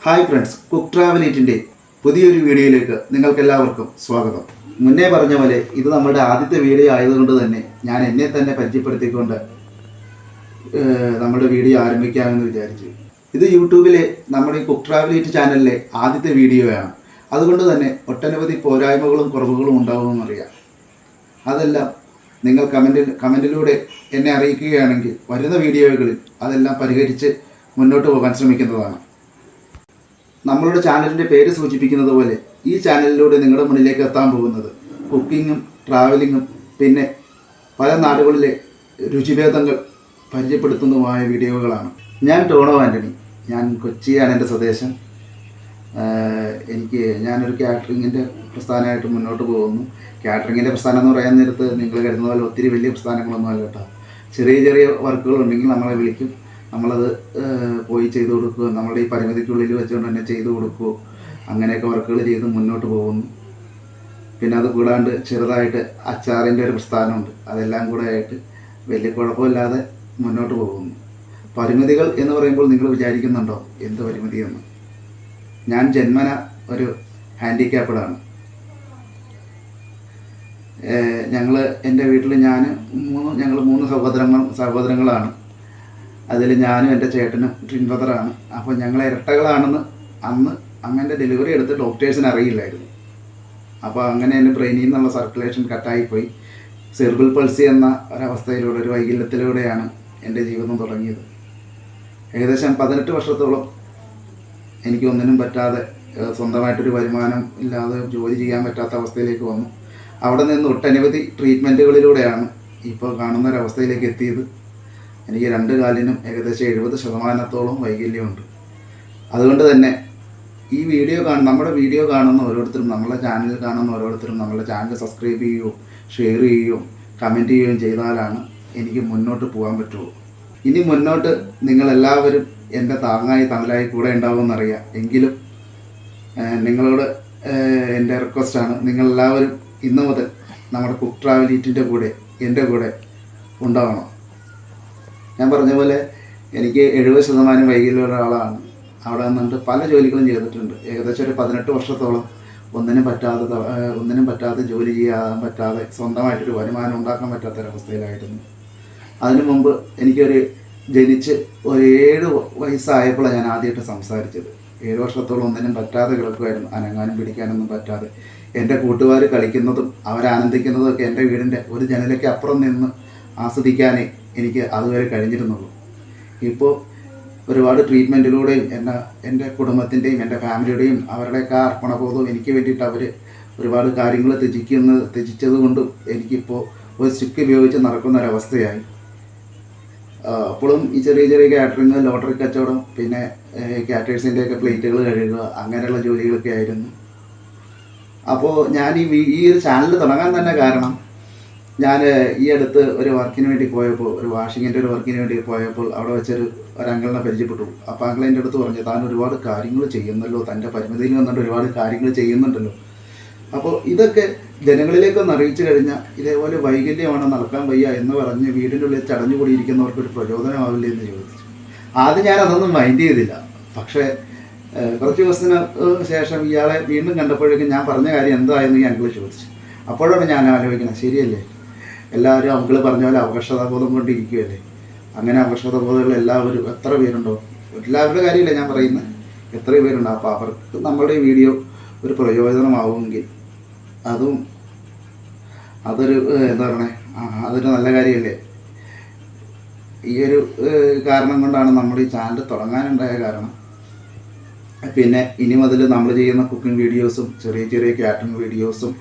Hi friends, cook travel ഈറ്റിൻ്റെ പുതിയൊരു വീഡിയോയിലേക്ക് നിങ്ങൾക്കെല്ലാവർക്കും സ്വാഗതം. മുന്നേ പറഞ്ഞ പോലെ ഇത് നമ്മുടെ ആദ്യത്തെ വീഡിയോ ആയതുകൊണ്ട് തന്നെ ഞാൻ എന്നെ തന്നെ പരിചയപ്പെടുത്തിക്കൊണ്ട് നമ്മുടെ വീഡിയോ ആരംഭിക്കാമെന്ന് വിചാരിച്ചു. ഇത് യൂട്യൂബിലെ നമ്മുടെ ഈ കുക്ക് ട്രാവൽ ഈറ്റ് ചാനലിലെ ആദ്യത്തെ വീഡിയോയാണ്. അതുകൊണ്ട് തന്നെ ഒട്ടനവധി പോരായ്മകളും കുറവുകളും ഉണ്ടാവുമെന്നറിയാം. അതെല്ലാം നിങ്ങൾ കമൻറ്റിലൂടെ എന്നെ അറിയിക്കുകയാണെങ്കിൽ വരുന്ന വീഡിയോകളിൽ അതെല്ലാം പരിഹരിച്ച് മുന്നോട്ട് പോകാൻ ശ്രമിക്കുന്നതാണ്. നമ്മളുടെ ചാനലിൻ്റെ പേര് സൂചിപ്പിക്കുന്നത് പോലെ ഈ ചാനലിലൂടെ നിങ്ങളുടെ മുന്നിലേക്ക് എത്താൻ പോകുന്നത് കുക്കിങ്ങും ട്രാവലിങ്ങും പിന്നെ പല നാടുകളിലെ രുചിഭേദങ്ങൾ പരിചയപ്പെടുത്തുന്നതുമായ വീഡിയോകളാണ്. ഞാൻ ടോണോ ആൻ്റണി. ഞാൻ കൊച്ചിയാണ് എൻ്റെ സ്വദേശം. ഞാനൊരു കാറ്ററിങ്ങിൻ്റെ പ്രസ്ഥാനമായിട്ട് മുന്നോട്ട് പോകുന്നു. കാറ്ററിങ്ങിൻ്റെ പ്രസ്ഥാനം എന്ന് പറയാൻ നേരത്ത് നിങ്ങൾ കരുതുന്ന പോലെ ഒത്തിരി വലിയ പ്രസ്ഥാനങ്ങളൊന്നും അല്ല കേട്ടോ. ചെറിയ ചെറിയ വർക്കുകളുണ്ടെങ്കിൽ നമ്മളെ വിളിക്കും, നമ്മളത് പോയി ചെയ്തു കൊടുക്കുക. നമ്മളുടെ ഈ പരിമിതിക്കുള്ളിൽ വെച്ചുകൊണ്ട് തന്നെ ചെയ്തു കൊടുക്കുക. അങ്ങനെയൊക്കെ വർക്കുകൾ ചെയ്ത് മുന്നോട്ട് പോകുന്നു. പിന്നെ അത് കൂടാണ്ട് ചെറുതായിട്ട് അച്ചാറിൻ്റെ ഒരു പ്രസ്ഥാനമുണ്ട്. അതെല്ലാം കൂടെ ആയിട്ട് വലിയ കുഴപ്പമില്ലാതെ മുന്നോട്ട് പോകുന്നു. പരിമിതികൾ എന്ന് പറയുമ്പോൾ നിങ്ങൾ വിചാരിക്കുന്നുണ്ടോ എന്ത് പരിമിതിയെന്ന്? ഞാൻ ജന്മന ഒരു ഹാൻഡിക്യാപ്പ്ഡാണ്. എൻ്റെ വീട്ടിൽ ഞങ്ങൾ മൂന്ന് സഹോദരങ്ങളാണ്. അതിൽ ഞാനും എൻ്റെ ചേട്ടനും ട്വിൻ ബ്രദറാണ്. അപ്പോൾ ഞങ്ങൾ ഇരട്ടകളാണെന്ന് അന്ന് അങ്ങനെ ഡെലിവറി എടുത്ത് ഡോക്ടേഴ്സിന് അറിയില്ലായിരുന്നു. അപ്പോൾ അങ്ങനെ എൻ്റെ ബ്രെയിനിൽ നിന്നുള്ള സർക്കുലേഷൻ കട്ടായിപ്പോയി. സെറിബ്രൽ പൾസി എന്ന ഒരവസ്ഥയിലൂടെ, ഒരു വൈകല്യത്തിലൂടെയാണ് എൻ്റെ ജീവിതം തുടങ്ങിയത്. ഏകദേശം 18 വർഷത്തോളം എനിക്ക് ഒന്നിനും പറ്റാതെ, സ്വന്തമായിട്ടൊരു വരുമാനം ഇല്ലാതെ ജോലി ചെയ്യാൻ പറ്റാത്ത അവസ്ഥയിലേക്ക് വന്നു. അവിടെ നിന്ന് ഒട്ടനവധി ട്രീറ്റ്മെൻറ്റുകളിലൂടെയാണ് ഇപ്പോൾ കാണുന്ന ഒരവസ്ഥയിലേക്ക് എത്തിയത്. എനിക്ക് 2 കാലിനും ഏകദേശം 70% വൈകല്യമുണ്ട്. അതുകൊണ്ട് തന്നെ ഈ നമ്മുടെ വീഡിയോ കാണുന്ന ഓരോരുത്തരും, നമ്മളെ ചാനൽ കാണുന്ന ഓരോരുത്തരും നമ്മുടെ ചാനൽ സബ്സ്ക്രൈബ് ചെയ്യുകയും ഷെയർ ചെയ്യുകയും കമൻറ്റ് ചെയ്യുകയും ചെയ്താലാണ് എനിക്ക് മുന്നോട്ട് പോകാൻ പറ്റുള്ളൂ. ഇനി മുന്നോട്ട് നിങ്ങളെല്ലാവരും എൻ്റെ താങ്ങായി തണലായി കൂടെ ഉണ്ടാവുമെന്നറിയാം. എങ്കിലും നിങ്ങളോട് എൻ്റെ റിക്വസ്റ്റാണ്, നിങ്ങളെല്ലാവരും ഇന്ന് മുതൽ നമ്മുടെ കുക്ക് ട്രാവൽ ഈറ്റിൻ്റെ കൂടെ എൻ്റെ കൂടെ ഉണ്ടാവണം. ഞാൻ പറഞ്ഞ പോലെ എനിക്ക് 70% വൈകല്യമുള്ള ഒരാളാണ്. അവിടെ നിന്നിട്ട് പല ജോലികളും ചെയ്തിട്ടുണ്ട്. ഏകദേശം ഒരു 18 വർഷത്തോളം ഒന്നിനും പറ്റാതെ ജോലി ചെയ്യാൻ പറ്റാതെ, സ്വന്തമായിട്ടൊരു വരുമാനം ഉണ്ടാക്കാൻ പറ്റാത്തൊരവസ്ഥയിലായിരുന്നു. അതിനു മുമ്പ് ജനിച്ച് ഒരു 7 വയസ്സായപ്പോഴാണ് ഞാൻ ആദ്യമായിട്ട് സംസാരിച്ചത്. 7 വർഷത്തോളം ഒന്നിനും പറ്റാതെ കിടക്കുമായിരുന്നു, അനങ്ങാനും പിടിക്കാനൊന്നും പറ്റാതെ. എൻ്റെ കൂട്ടുകാർ കളിക്കുന്നതും അവരാനന്ദിക്കുന്നതും ഒക്കെ എൻ്റെ വീടിൻ്റെ ഒരു ജനലയ്ക്ക് അപ്പുറം നിന്ന് ആസ്വദിക്കാനേ എനിക്ക് അതുവരെ കഴിഞ്ഞിരുന്നുള്ളൂ. ഇപ്പോൾ ഒരുപാട് ട്രീറ്റ്മെൻറ്റിലൂടെയും എൻ്റെ എൻ്റെ ഫാമിലിയുടെയും അവരുടെയൊക്കെ അർപ്പണബോധവും എനിക്ക് വേണ്ടിയിട്ട് അവർ ഒരുപാട് കാര്യങ്ങൾ ത്യജിച്ചത് കൊണ്ടും എനിക്കിപ്പോൾ ഒരു സ്റ്റിക്ക് ഉപയോഗിച്ച് നടക്കുന്ന ഒരവസ്ഥയായി. അപ്പോഴും ഈ ചെറിയ ചെറിയ കാറ്ററിങ്, ലോട്ടറി കച്ചവടം, പിന്നെ കാറ്റേഴ്സിൻ്റെയൊക്കെ പ്ലേറ്റുകൾ കഴുകുക, അങ്ങനെയുള്ള ജോലികളൊക്കെ ആയിരുന്നു. അപ്പോൾ ഞാൻ ഈ ഒരു ചാനൽ തുടങ്ങാൻ തന്നെ കാരണം, ഞാൻ ഈ അടുത്ത് ഒരു വർക്കിന് വേണ്ടി പോയപ്പോൾ, ഒരു വാഷിങ്ങിൻ്റെ ഒരു വർക്കിന് വേണ്ടി പോയപ്പോൾ അവിടെ വെച്ചൊരു അങ്കിളിനെ പരിചയപ്പെട്ടു. അപ്പോൾ അങ്കിൾ എൻ്റെ അടുത്ത് പറഞ്ഞു, താൻ ഒരുപാട് കാര്യങ്ങൾ ചെയ്യുന്നല്ലോ, തൻ്റെ പരിമിതിയിൽ വന്നിട്ട് ഒരുപാട് കാര്യങ്ങൾ ചെയ്യുന്നുണ്ടല്ലോ. അപ്പോൾ ഇതൊക്കെ ജനങ്ങളിലേക്കൊന്ന് അറിയിച്ചു കഴിഞ്ഞാൽ ഇതേപോലെ വൈകല്യമാണ്, നടക്കാൻ വയ്യ എന്ന് പറഞ്ഞ് വീടിൻ്റെ ഉള്ളിൽ ചടഞ്ഞുകൂടിയിരിക്കുന്നവർക്കൊരു പ്രചോദനമാവില്ലേ എന്ന് ചോദിച്ചു. ആദ്യം ഞാൻ അതൊന്നും മൈൻഡ് ചെയ്തില്ല. പക്ഷേ കുറച്ച് ദിവസത്തിന് ശേഷം ഇയാളെ വീണ്ടും കണ്ടപ്പോഴേക്കും ഞാൻ പറഞ്ഞ കാര്യം എന്തായെന്ന് ഈ അങ്കിൾ ചോദിച്ചു. അപ്പോഴാണ് ഞാൻ ആലോചിക്കുന്നത്, ശരിയല്ലേ, എല്ലാവരും അങ്കിൾ പറഞ്ഞ പോലെ അവകാശതാബോധം കൊണ്ടിരിക്കുകയല്ലേ. അങ്ങനെ അവകാശതാബോധങ്ങൾ എല്ലാവരും എത്ര പേരുണ്ടോ? എല്ലാവരുടെ കാര്യമില്ല ഞാൻ പറയുന്നത്, എത്ര പേരുണ്ടോ? അപ്പോൾ അവർക്ക് നമ്മുടെ ഈ വീഡിയോ ഒരു പ്രയോജനമാവുമെങ്കിൽ അതൊരു അതൊരു നല്ല കാര്യമല്ലേ. ഈ ഒരു കാരണം കൊണ്ടാണ് നമ്മൾ ഈ ചാനൽ തുടങ്ങാനുണ്ടായ കാരണം. പിന്നെ ഇനി മുതൽ നമ്മൾ ചെയ്യുന്ന കുക്കിംഗ് വീഡിയോസും ചെറിയ ചെറിയ കാറ്ററിംഗ് വീഡിയോസും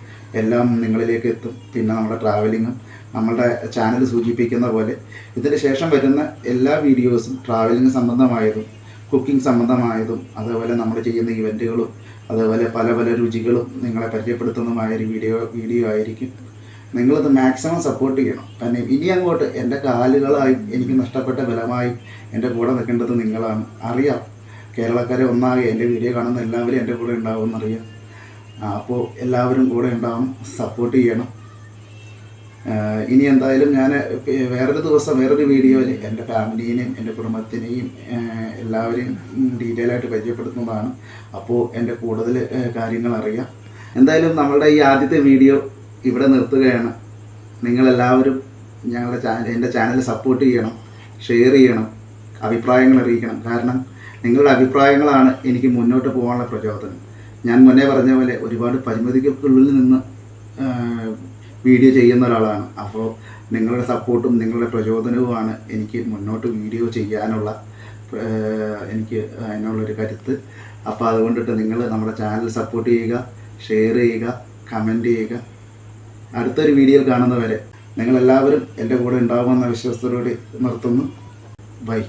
എല്ലാം നിങ്ങളിലേക്ക് എത്തും. പിന്നെ നമ്മുടെ ട്രാവലിങ്ങും, നമ്മളുടെ ചാനൽ സൂചിപ്പിക്കുന്ന പോലെ ഇതിന് ശേഷം വരുന്ന എല്ലാ വീഡിയോസും ട്രാവലിംഗ് സംബന്ധമായതും കുക്കിംഗ് സംബന്ധമായതും, അതേപോലെ നമ്മൾ ചെയ്യുന്ന ഇവൻറ്റുകളും, അതേപോലെ പല പല രുചികളും നിങ്ങളെ പരിചയപ്പെടുത്തുന്നതുമായൊരു വീഡിയോ ആയിരിക്കും. നിങ്ങളത് മാക്സിമം സപ്പോർട്ട് ചെയ്യണം. കാരണം ഇനി അങ്ങോട്ട് എൻ്റെ കാലുകളായി എനിക്ക് നഷ്ടപ്പെട്ട ബലമായി എൻ്റെ കൂടെ നിൽക്കേണ്ടത് നിങ്ങളാണ്. അറിയാം, കേരളക്കാരെ ഒന്നാകെ എൻ്റെ വീഡിയോ കാണുന്ന എല്ലാവരും എൻ്റെ കൂടെ ഉണ്ടാവുമെന്നറിയാം. അപ്പോൾ എല്ലാവരും കൂടെ ഉണ്ടാവണം, സപ്പോർട്ട് ചെയ്യണം. ഇനി എന്തായാലും ഞാൻ വേറൊരു ദിവസം വേറൊരു വീഡിയോയിൽ എൻ്റെ ഫാമിലീനെയും എൻ്റെ കുടുംബത്തിനെയും എല്ലാവരെയും ഡീറ്റെയിൽ ആയിട്ട് പരിചയപ്പെടുത്തുന്നതാണ്. അപ്പോൾ എൻ്റെ കൂടുതൽ കാര്യങ്ങൾ അറിയാം. എന്തായാലും നമ്മളുടെ ഈ ആദ്യത്തെ വീഡിയോ ഇവിടെ നിർത്തുകയാണ്. നിങ്ങളെല്ലാവരും എൻ്റെ ചാനൽ സപ്പോർട്ട് ചെയ്യണം, ഷെയർ ചെയ്യണം, അഭിപ്രായങ്ങൾ അറിയിക്കണം. കാരണം നിങ്ങളുടെ അഭിപ്രായങ്ങളാണ് എനിക്ക് മുന്നോട്ട് പോകാനുള്ള പ്രചോദനം. ഞാൻ മുന്നേ പറഞ്ഞ പോലെ ഒരുപാട് പരിമിതികൾക്കുള്ളിൽ നിന്ന് വീഡിയോ ചെയ്യുന്ന ഒരാളാണ്. അപ്പോൾ നിങ്ങളുടെ സപ്പോർട്ടും നിങ്ങളുടെ പ്രചോദനവുമാണ് എനിക്ക് മുന്നോട്ട് വീഡിയോ ചെയ്യാനുള്ള എനിക്ക് അതിനുള്ളൊരു കരുത്ത്. അപ്പോൾ അതുകൊണ്ടിട്ട് നിങ്ങൾ നമ്മുടെ ചാനൽ സപ്പോർട്ട് ചെയ്യുക, ഷെയർ ചെയ്യുക, കമൻറ്റ് ചെയ്യുക. അടുത്തൊരു വീഡിയോയിൽ കാണുന്നവരെ നിങ്ങളെല്ലാവരും എൻ്റെ കൂടെ ഉണ്ടാകുമെന്ന വിശ്വാസത്തോടെ നിർത്തുന്നു. ബൈ.